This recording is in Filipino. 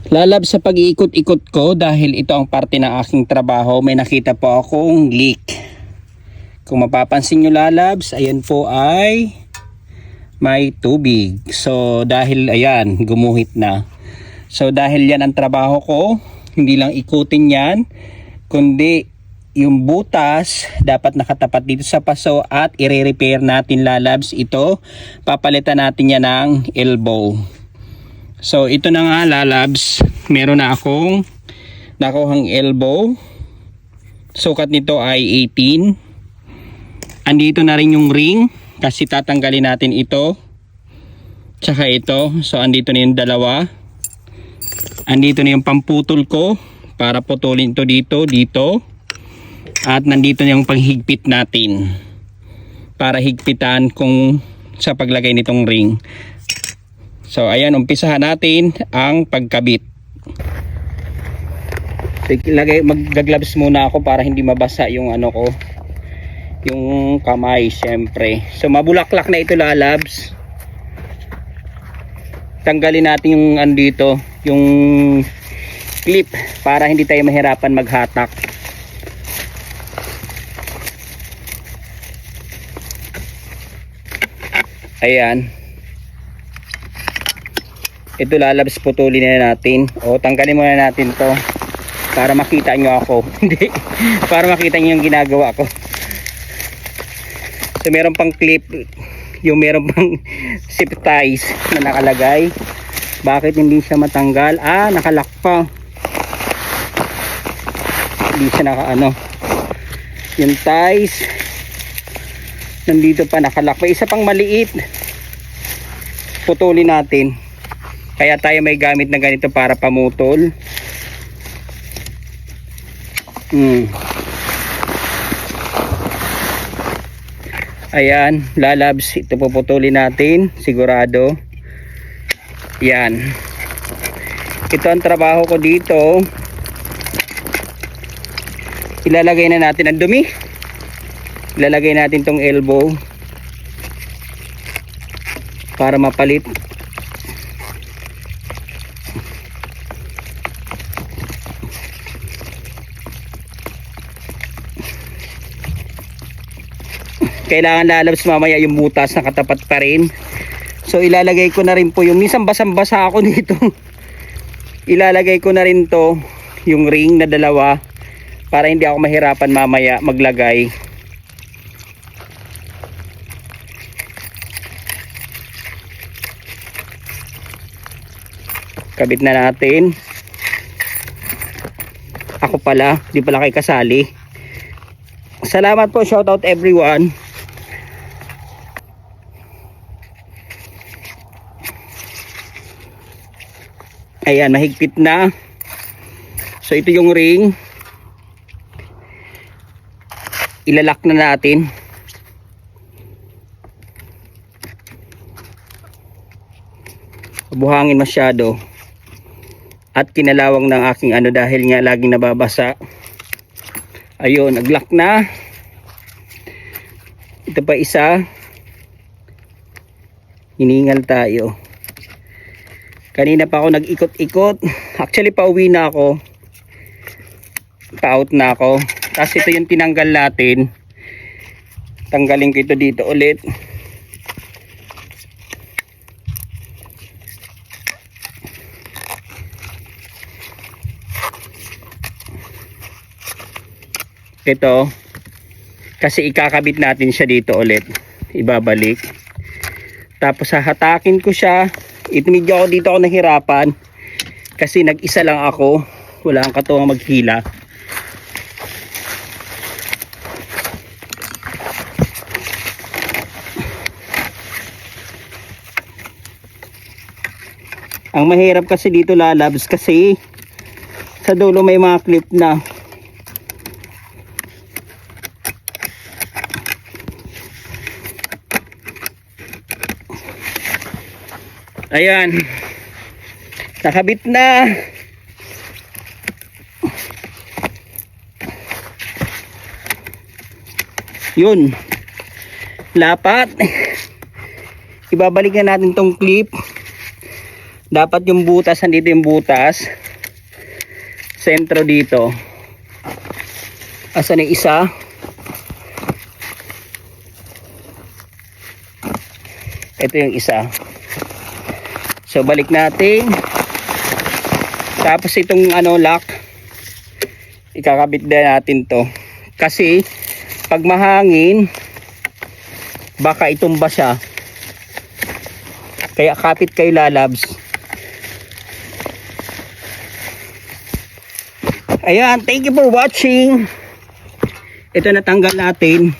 Lalab sa pag-iikot-ikot ko dahil ito ang parte ng aking trabaho, may nakita po akong leak. Kung mapapansin nyo lalabs, ayan po ay may tubig. So dahil ayan, gumuhit na. So dahil yan ang trabaho ko, hindi lang ikutin yan, kundi yung butas dapat nakatapat dito sa paso at i-repair natin lalabs ito. Papalitan natin yan ng elbow. So ito na nga lalabs, meron na akong nakuhang elbow. Sukat nito ay 18. Andito na rin yung ring kasi tatanggalin natin ito tsaka ito. So andito na yung dalawa. Andito na yung pamputol ko para putulin ito dito. At nandito na yung panghigpit natin para higpitan kung sa paglagay nitong ring. So ayan, umpisahan natin ang pagkabit. So, mag-gloves muna ako para hindi mabasa yung ano ko, yung kamay syempre. So mabulaklak na ito lalabs. Tanggalin natin yung andito, yung clip para hindi tayo mahirapan maghatak. Ayan. Ito lalabs, putulin na natin. O tanggalin muna natin to para makita nyo ako. Hindi, para makita nyo yung ginagawa ko. So meron pang clip, yung meron pang zip ties na nakalagay. Bakit hindi siya matanggal? Ah, nakalock pa. Hindi siya nakaano. Yung ties nandito pa nakalock. May isa pang maliit. Putulin natin. Kaya tayo may gamit na ganito para pamutol. Ayan, lalabs, ito puputulin natin, sigurado. Yan. Ito ang trabaho ko dito. Ilalagay na natin ang dumi. Ilalagay natin tong elbow para mapalit. Kailangan lalabs mamaya yung butas na katapat pa rin. So ilalagay ko na rin po yung minsan basang-basa ako dito. Ilalagay ko na rin to yung ring na dalawa para hindi ako mahirapan mamaya maglagay. Kabit na natin. Ako pala, di pala kayo kasali. Salamat po, shout out everyone. Ayan, mahigpit na. So ito yung ring. Ilalak na natin. Buhangin masyado. At kinalawang ng aking ano dahil nga laging nababasa. Ayun, naglock na. Ito pa isa. Hiningal tayo. Kanina pa ako nag-ikot-ikot. Actually pauwi na ako. Pa-out na ako. Tapos ito yung tinanggal natin. Tanggalin ko ito dito ulit. Ito. Kasi ikakabit natin siya dito ulit. Ibabalik. Tapos hahatakin ko siya. Medyo ako dito ako nahirapan kasi nag-isa lang ako, wala ang katuwang maghila. Ang mahirap kasi dito lalabs kasi sa dulo may mga clip na. Ayan, nakabit na. Yun, lapat. Ibabalik na natin tong clip Dapat yung butas, nandito yung butas. Sentro dito. Asan yung isa? Ito yung isa. So balik natin. Tapos itong lock, ikakabit din natin to. Kasi pag mahangin, baka itumba siya. Kaya kapit kayo lalabs. Ayan, thank you for watching. Ito natanggal natin.